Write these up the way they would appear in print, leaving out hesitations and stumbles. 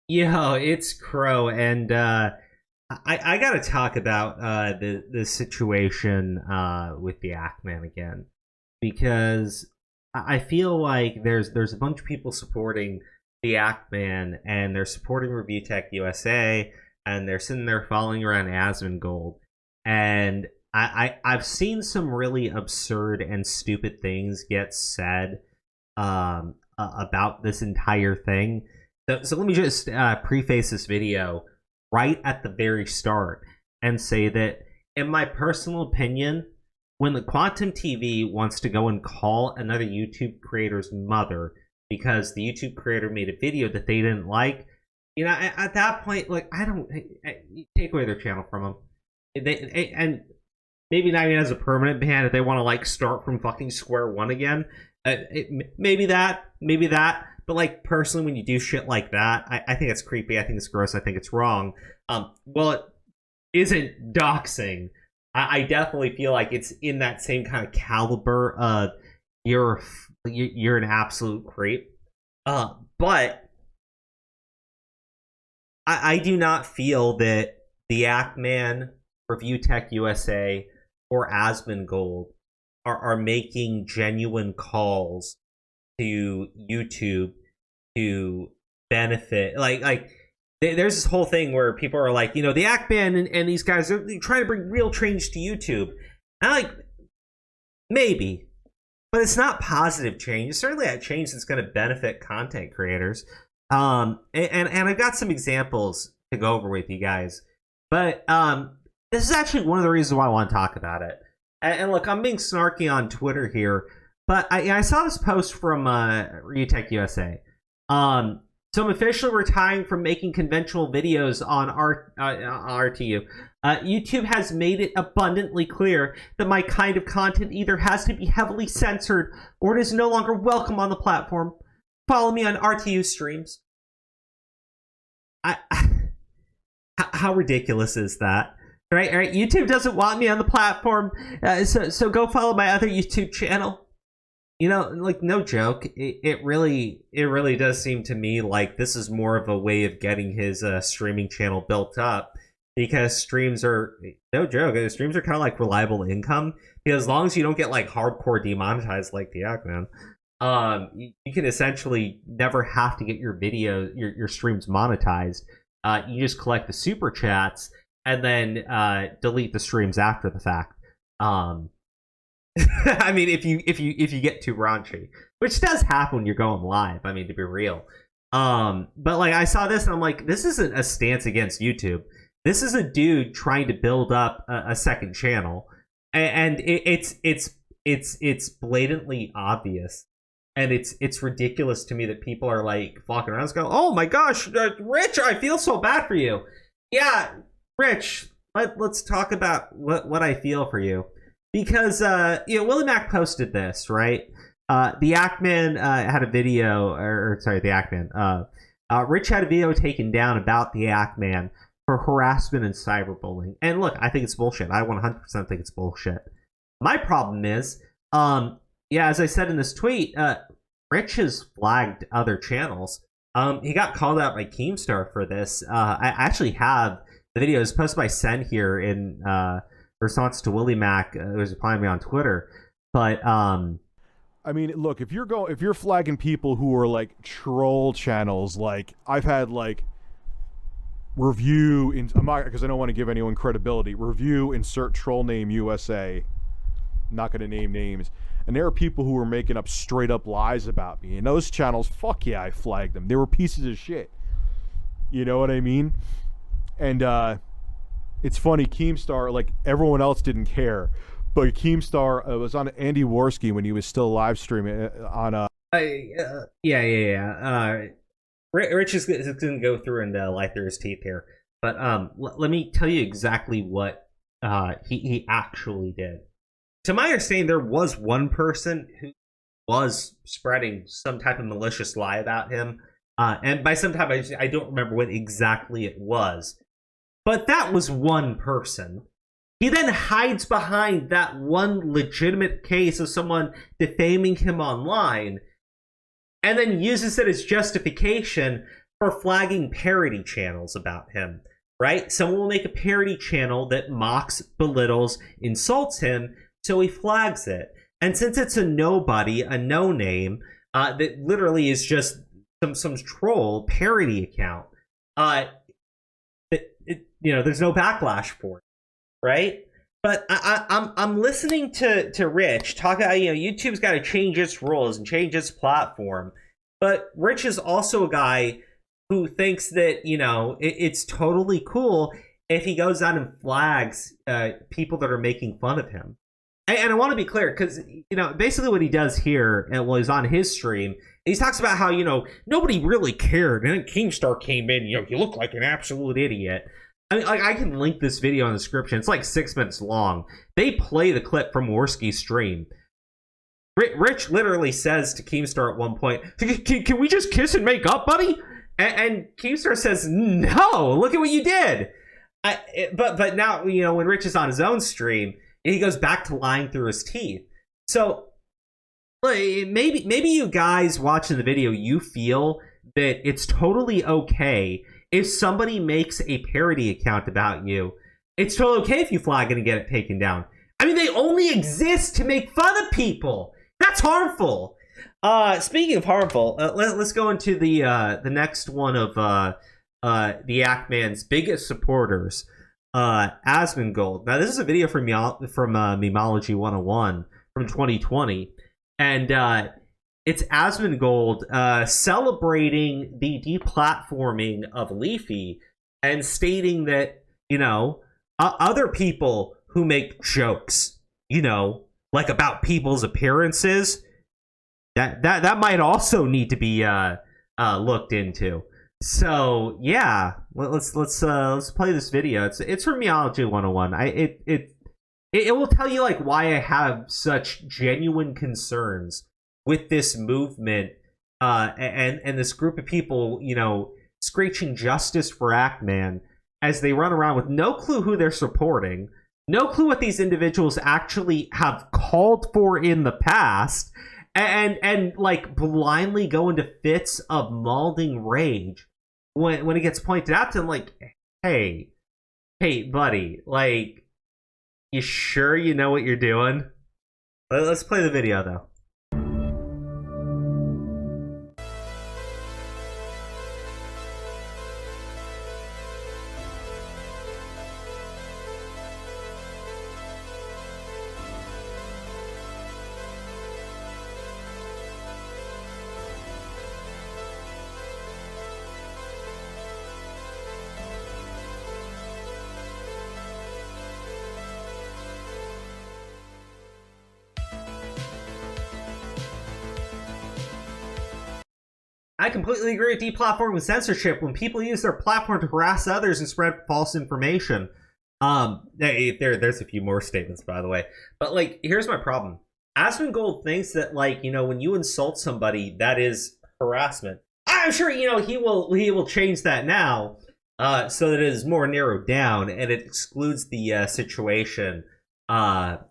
Yo, it's Crow, and I gotta talk about the situation with the Ackman again, because I feel like there's a bunch of people supporting the Ackman, and they're supporting ReviewTechUSA, and they're sitting there following around Asmongold, and I've seen some really absurd and stupid things get said about this entire thing. So let me just preface this video right at the very start and say that, in my personal opinion, when the Quantum TV wants to go and call another YouTube creator's mother because the YouTube creator made a video that they didn't like, at that point, like, I don't take away their channel from them. And maybe not even as a permanent ban if they want to like start from fucking square one again. Maybe that. But like personally, when you do shit like that, I think it's creepy. I think it's gross. I think it's wrong. Well, it isn't doxing. I definitely feel like it's in that same kind of caliber of you're an absolute creep. But I do not feel that the Ackman, ReviewTechUSA, or Asmongold are making genuine calls to YouTube to benefit. Like there's this whole thing where people are like, the Ackman and these guys are trying to bring real change to YouTube. And I'm like, maybe, but it's not positive change. It's certainly a change that's going to benefit content creators. And I've got some examples to go over with you guys, but this is actually one of the reasons why I want to talk about it. And look, I'm being snarky on Twitter here, but I saw this post from ReviewTechUSA. So I'm officially retiring from making conventional videos on RTU. YouTube has made it abundantly clear that my kind of content either has to be heavily censored or it is no longer welcome on the platform. Follow me on RTU streams. How ridiculous is that? Right? YouTube doesn't want me on the platform, so go follow my other YouTube channel. Like, no joke, it really does seem to me like this is more of a way of getting his streaming channel built up, because streams are, no joke, streams are kind of like reliable income, because as long as you don't get like hardcore demonetized like the Ackman, you can essentially never have to get your your streams monetized. You just collect the super chats and then delete the streams after the fact. I mean, if you get too raunchy, which does happen when you're going live. I mean, to be real. But like, I saw this and I'm like, this isn't a stance against YouTube. This is a dude trying to build up a second channel, and it's blatantly obvious, and it's ridiculous to me that people are like walking around and go, "Oh my gosh, Rich, I feel so bad for you." Yeah, Rich, let's talk about what I feel for you. Because, Willie Mac posted this, right? The Ackman had a video, sorry, the Ackman. Rich had a video taken down about the Ackman for harassment and cyberbullying. And look, I think it's bullshit. I 100% think it's bullshit. My problem is, as I said in this tweet, Rich has flagged other channels. He got called out by Keemstar for this. I actually have the video. It was posted by Sen here in response to Willie Mac, who was replying to me on Twitter. But I mean, look, if you're flagging people who are like troll channels, like I've had like review in, I'm not, because I don't want to give anyone credibility, review insert troll name USA, I'm not going to name names, and there are people who are making up straight up lies about me, and those channels, fuck yeah, I flagged them. They were pieces of shit. You know what I mean? And it's funny, Keemstar, like everyone else didn't care, but Keemstar was on Andy Worski when he was still live streaming on Rich is going to go through and light through his teeth here, but let me tell you exactly what he actually did. To my understanding, there was one person who was spreading some type of malicious lie about him, and by some type, I don't remember what exactly it was. But that was one person. He then hides behind that one legitimate case of someone defaming him online, and then uses it as justification for flagging parody channels about him, right? Someone will make a parody channel that mocks, belittles, insults him, so he flags it. And since it's a nobody, a no-name, that literally is just some troll parody account, there's no backlash for it, right? But I'm listening to Rich talk about, YouTube's got to change its rules and change its platform. But Rich is also a guy who thinks that, it's totally cool if he goes out and flags people that are making fun of him. And I want to be clear, because, basically what he does here, he's on his stream, he talks about how, nobody really cared. And then Keemstar came in, you look like an absolute idiot. I mean, I can link this video in the description. It's like 6 minutes long. They play the clip from Worski's stream. Rich literally says to Keemstar at one point, can we just kiss and make up, buddy? And Keemstar says, no, look at what you did. But now, when Rich is on his own stream, he goes back to lying through his teeth. So maybe you guys watching the video, you feel that it's totally okay if somebody makes a parody account about you. It's totally okay if you flag it and get it taken down. I mean, they only exist to make fun of people. That's harmful. Speaking of harmful, let's go into the next one of the Ackman's biggest supporters, Asmongold. Now, this is a video from Memeology 101 from 2020, and it's Asmongold celebrating the deplatforming of Leafy and stating that, other people who make jokes, like about people's appearances, that might also need to be looked into. So yeah, let's play this video. It's from Memeology 101. It will tell you like why I have such genuine concerns with this movement and this group of people, screeching justice for Ackman as they run around with no clue who they're supporting, no clue what these individuals actually have called for in the past, and like blindly go into fits of malding rage when it gets pointed out to them, like, hey buddy, like, you sure you know what you're doing? Let's play the video though. I completely agree with deplatforming censorship when people use their platform to harass others and spread false information. There's a few more statements, by the way. But, like, here's my problem. Asmongold thinks that, like, when you insult somebody, that is harassment. I'm sure, he will change that now so that it is more narrowed down and it excludes the situation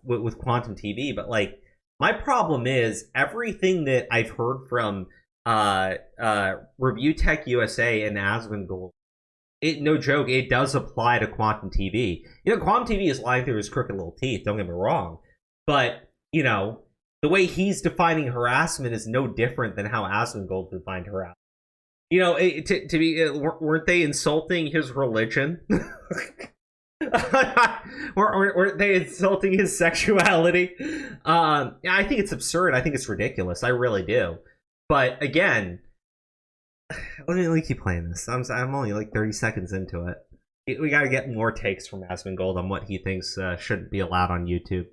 with Quantum TV. But, like, my problem is everything that I've heard from ReviewTechUSA and Asmongold, no joke, it does apply to Quantum TV. Quantum TV is lying through his crooked little teeth, don't get me wrong. But, the way he's defining harassment is no different than how Asmongold defined harassment. Weren't they insulting his religion? Weren't they insulting his sexuality? I think it's absurd. I think it's ridiculous. I really do. But again, let me keep playing this. I'm only like 30 seconds into it. We got to get more takes from Asmongold on what he thinks shouldn't be allowed on YouTube.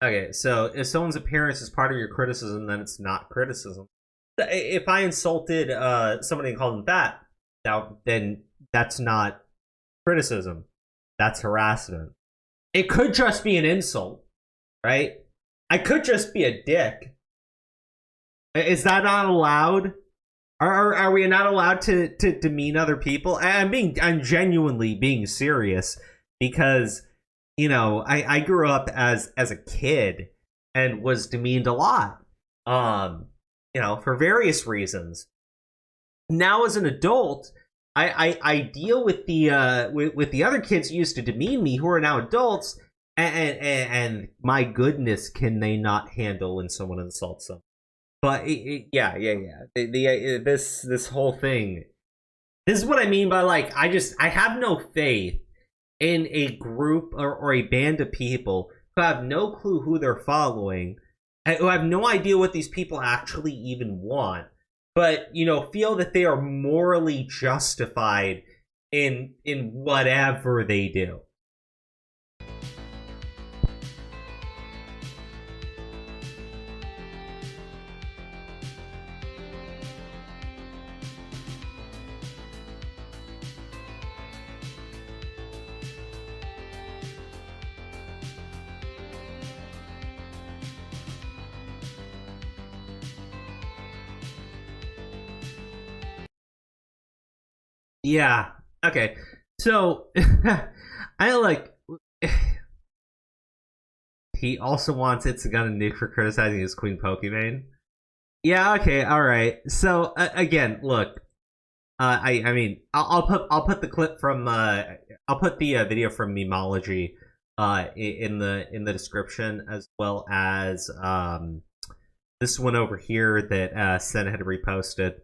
Okay, so if someone's appearance is part of your criticism, then it's not criticism. If I insulted somebody and called them fat, then that's not criticism. That's harassment. It could just be an insult, right? I could just be a dick. Is that not allowed? Are we not allowed to demean other people? I'm genuinely being serious, because I grew up as a kid and was demeaned a lot, for various reasons. Now as an adult, I deal with the with the other kids who used to demean me, who are now adults, and my goodness, can they not handle when someone insults them? But yeah. This whole thing. This is what I mean by, like, I have no faith in a group or a band of people who have no clue who they're following, who have no idea what these people actually even want, but feel that they are morally justified in whatever they do. Yeah. Okay. So I like. He also wants It's a Gun and Nuke for criticizing his Queen Pokimane. Yeah. Okay. All right. So again, look. I mean, I'll put the clip from I'll put the video from Memeology in the description, as well as this one over here that Sen had reposted.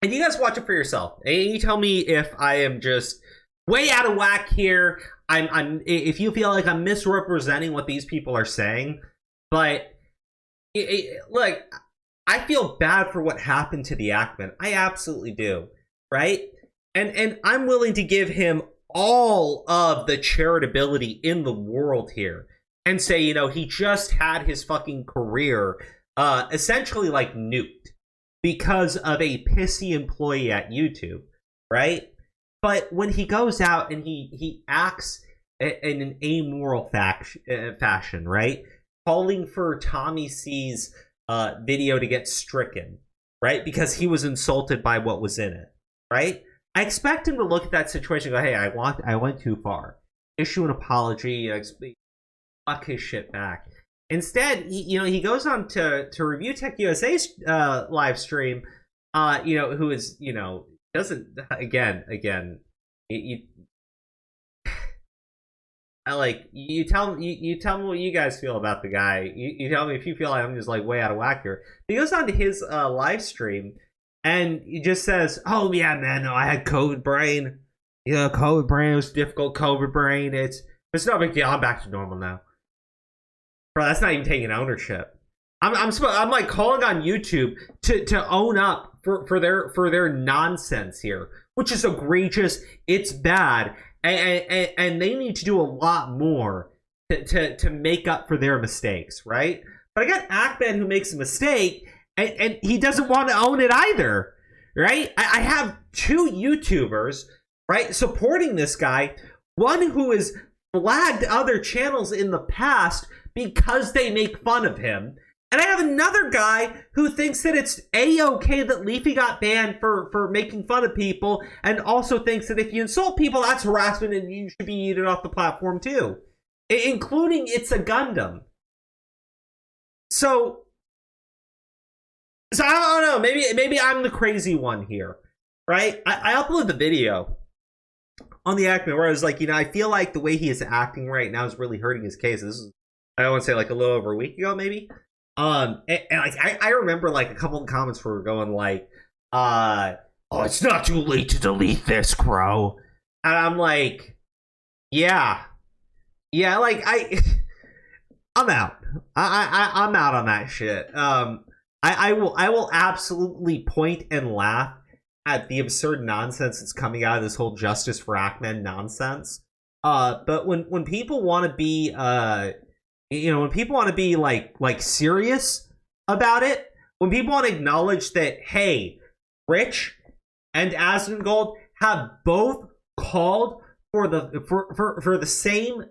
And you guys watch it for yourself. And you tell me if I am just way out of whack here. If you feel like I'm misrepresenting what these people are saying. But look, I feel bad for what happened to the Ackman. I absolutely do, right? And I'm willing to give him all of the charitability in the world here, and say, he just had his fucking career essentially like nuked because of a pissy employee at YouTube, right? But when he goes out and he acts in an amoral fashion, right? Calling for Tommy C's video to get stricken, right? Because he was insulted by what was in it, right? I expect him to look at that situation and go, hey, I went too far. Issue an apology, fuck his shit back. Instead, he goes on to ReviewTechUSA's live stream, who is, doesn't, again, you tell me what you guys feel about the guy. You tell me if you feel like I'm just like way out of whack here. He goes on to his live stream and he just says, "Oh yeah, man, no, I had COVID brain. COVID brain, it was difficult. COVID brain. It's no big deal. I'm back to normal now." Bro, that's not even taking ownership. I'm like calling on YouTube to own up for their nonsense here, which is egregious. It's bad, and they need to do a lot more to make up for their mistakes, right? But I got Ackman who makes a mistake, and he doesn't want to own it either, right? I have two YouTubers, right, supporting this guy. One who has flagged other channels in the past because they make fun of him. And I have another guy who thinks that it's A-okay that Leafy got banned for making fun of people, and also thinks that if you insult people, that's harassment and you should be eaten off the platform too. Including It's a Gundam. So I don't know, maybe I'm the crazy one here, right? I uploaded the video on the Ackman where I was like, I feel like the way he is acting right now is really hurting his case. This is, I want to say, like a little over a week ago, maybe. And like I remember like a couple of comments were going like, "Oh, it's not too late to delete this, Crow," and I'm like, "Yeah, like I'm out. I'm out on that shit." I will absolutely point and laugh at the absurd nonsense that's coming out of this whole Justice for Ackman nonsense. But when people want to be when people want to be like serious about it, when people want to acknowledge that, hey, Rich and Asmongold have both called for the same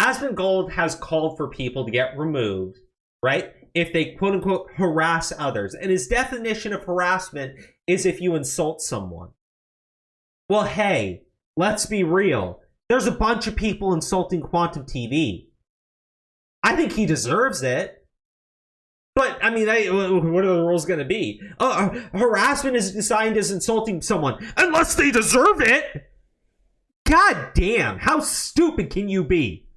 Asmongold has called for people to get removed, right? If they quote unquote harass others. And his definition of harassment is if you insult someone. Well, hey, let's be real. There's a bunch of people insulting Quantum TV. I think he deserves it. But, I mean, what are the rules going to be? Harassment is defined as insulting someone, unless they deserve it. God damn, how stupid can you be?